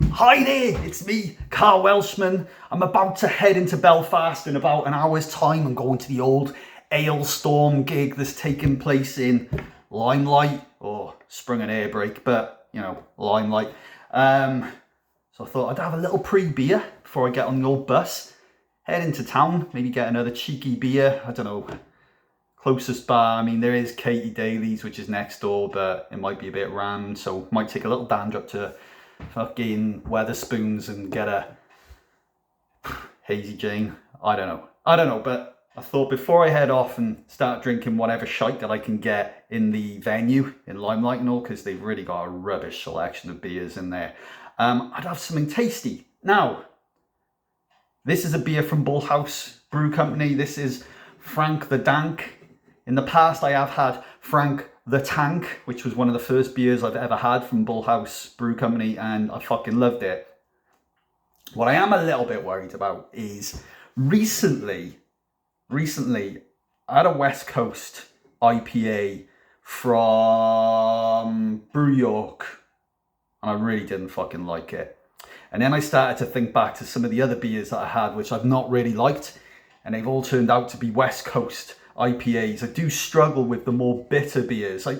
Hi there, it's me, Carl Welshman. I'm about to head into Belfast in about an hour's time. I'm going to the old Aylestorm gig that's taking place in Limelight, or Spring and Air Break, but you know, Limelight. So I thought I'd have a little pre-beer before I get on the old bus. Head into town, maybe get another cheeky beer, I don't know. Closest bar, I mean, there is Katie Daly's, which is next door, but it might be a bit rammed, so might take a little dander up to fucking Weatherspoons and get a Hazy Jane. I don't know, but I thought before I head off and start drinking whatever shite that I can get in the venue in Limelight and all, because they've really got a rubbish selection of beers in there, I'd have something tasty. Now, this is a beer from Bullhouse Brew Company. This is Frank the Dank. In the past, I have had Frank the Tank, which was one of the first beers I've ever had from Bullhouse Brew Company, and I fucking loved it. What I am a little bit worried about is recently, I had a West Coast IPA from Brew, and I really didn't fucking like it. And then I started to think back to some of the other beers that I had, which I've not really liked, and they've all turned out to be West Coast IPAs. I do struggle with the more bitter beers. I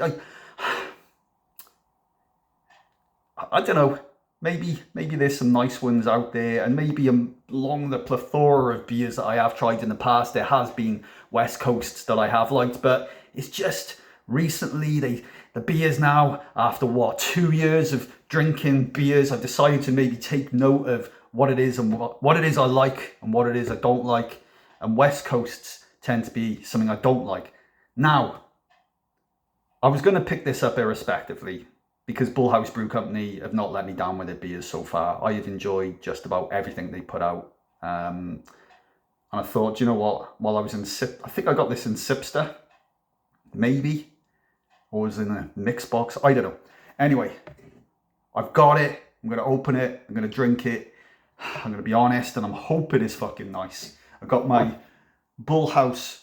don't know. Maybe there's some nice ones out there, and maybe along the plethora of beers that I have tried in the past, there has been West Coasts that I have liked, but it's just recently the beers now, after 2 years of drinking beers, I've decided to maybe take note of what it is and what it is I like and what it is I don't like, and West Coasts tend to be something I don't like. Now, I was going to pick this up irrespectively because Bullhouse Brew Company have not let me down with their beers so far. I have enjoyed just about everything they put out. And I thought, you know what, while I was in I think I got this in Sipster, maybe, or was in a mix box, I don't know. Anyway, I've got it, I'm going to open it, I'm going to drink it, I'm going to be honest, and I'm hoping it's fucking nice. I've got my Bullhouse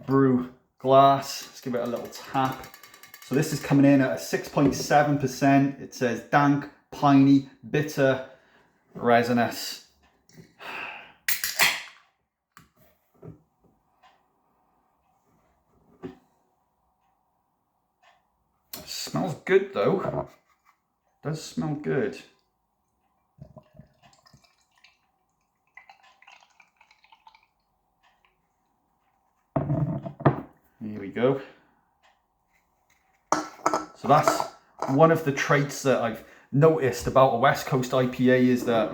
Brew glass. Let's give it a little tap. So this is coming in at a 6.7%. It says dank, piney, bitter, resinous. Smells good though. Does smell good. Here we go. So that's one of the traits that I've noticed about a West Coast IPA, is that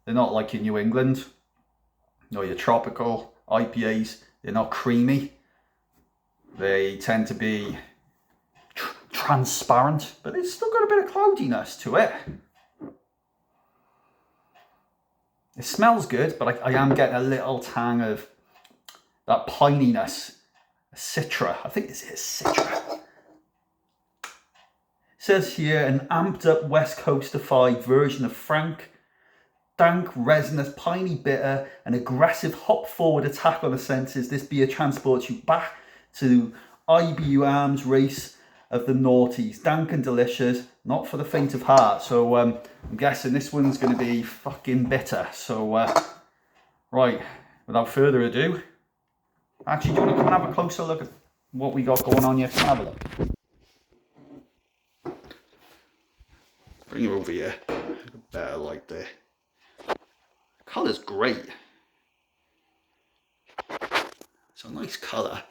they're not like in New England or your tropical IPAs. They're not creamy. They tend to be transparent, but it's still got a bit of cloudiness to it. It smells good, but I am getting a little tang of that pininess. Citra, I think this is Citra. It says here, an amped up West Coastified version of Frank, dank, resinous, piney, bitter, an aggressive hop forward attack on the senses. This beer transports you back to IBU Arms race of the noughties. Dank and delicious, not for the faint of heart. So I'm guessing this one's going to be fucking bitter. So right, without further ado, actually, do you want to come and have a closer look at what we got going on here? Come have a look. Bring it over here. Better light there. Colour's great. It's a nice colour.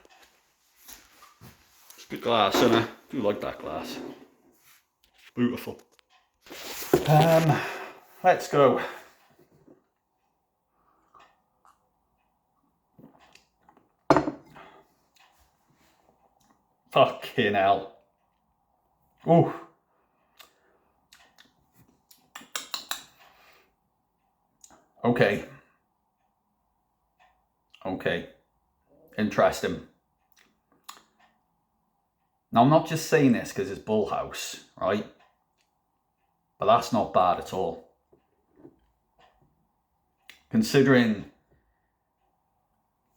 It's good glass, isn't it? I do like that glass. Beautiful. Let's go. Fucking hell. Ooh. Okay. Interesting. Now, I'm not just saying this because it's Bullhouse, right? But that's not bad at all. Considering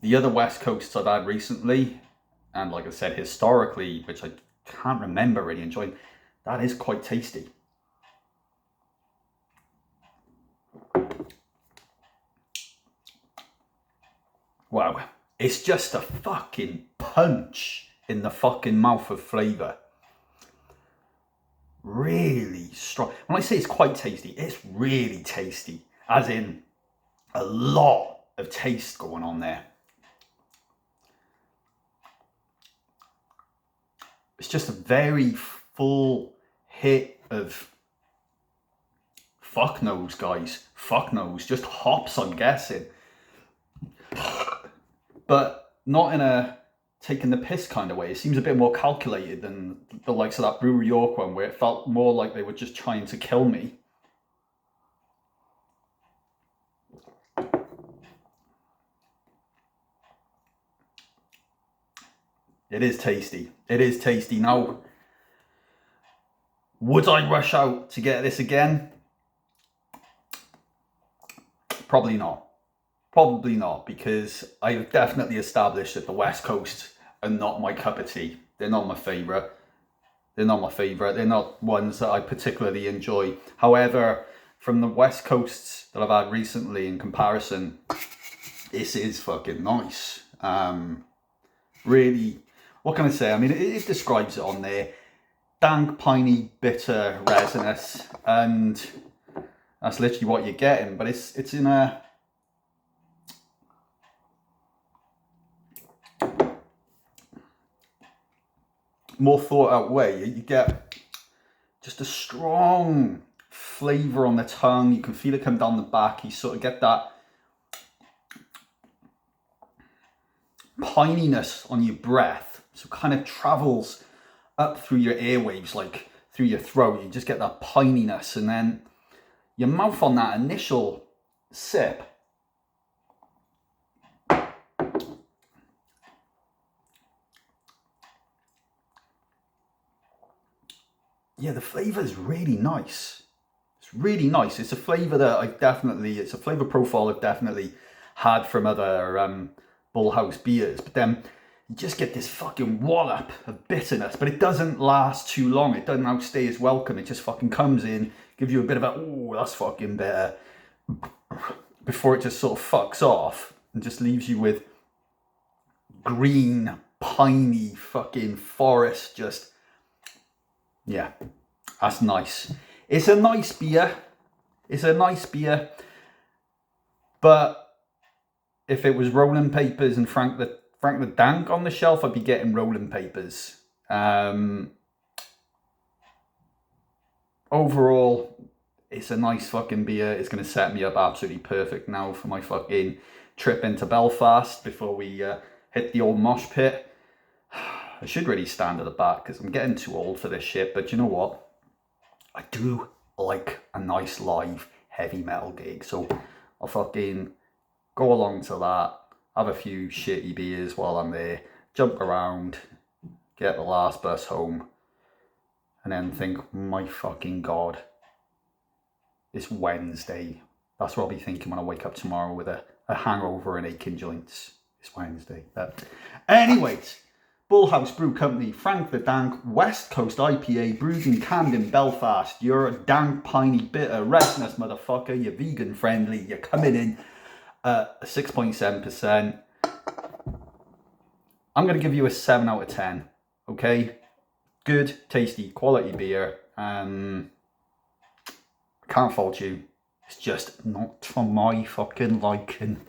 the other West Coasts I've had recently, and like I said, historically, which I can't remember really enjoying, that is quite tasty. wow, it's just a fucking punch in the fucking mouth of flavour. Really strong. When I say it's quite tasty, it's really tasty. As in, a lot of taste going on there. It's just a very full hit of fuck knows, guys. Fuck knows. Just hops, I'm guessing. But not in a taking the piss kind of way. It seems a bit more calculated than the likes of that Brew York one, where it felt more like they were just trying to kill me. It is tasty. It is tasty. Now, would I rush out to get this again? Probably not. Probably not, because I've definitely established that the West Coast are not my cup of tea. They're not my favourite. They're not my favourite. They're not ones that I particularly enjoy. However, from the West Coasts that I've had recently in comparison, this is fucking nice. Really, what can I say? I mean, it describes it on there. Dank, piney, bitter, resinous, and that's literally what you're getting. But it's in a more thought out way. You get just a strong flavour on the tongue. You can feel it come down the back. You sort of get that pininess on your breath. So it kind of travels up through your airwaves, like through your throat. You just get that pininess, and then your mouth on that initial sip. Yeah, the flavour is really nice. It's really nice. It's a flavour that it's a flavour profile I've definitely had from other Bullhouse beers. But then you just get this fucking wallop of bitterness, but it doesn't last too long. It doesn't outstay its welcome. It just fucking comes in, gives you a bit of a, oh, that's fucking bitter, before it just sort of fucks off and just leaves you with green, piney fucking forest. Just, yeah, that's nice. It's a nice beer. It's a nice beer. But if it was Rolling Papers and Frank the Dank on the shelf, I'd be getting Rolling Papers. Overall, it's a nice fucking beer. It's going to set me up absolutely perfect now for my fucking trip into Belfast before we hit the old mosh pit. I should really stand at the back because I'm getting too old for this shit. But you know what? I do like a nice live heavy metal gig. So I'll fucking go along to that, have a few shitty beers while I'm there, jump around, get the last bus home, and then think, my fucking God, it's Wednesday. That's what I'll be thinking when I wake up tomorrow with a hangover and aching joints. It's Wednesday. But anyways, Bullhouse Brew Company, Frank the Dank, West Coast IPA, brewed and canned in Belfast. You're a dank, piney, bitter, resinous motherfucker. You're vegan friendly. You're coming in at 6.7%. I'm going to give you a 7 out of 10. Okay? Good, tasty, quality beer. I can't fault you. It's just not for my fucking liking.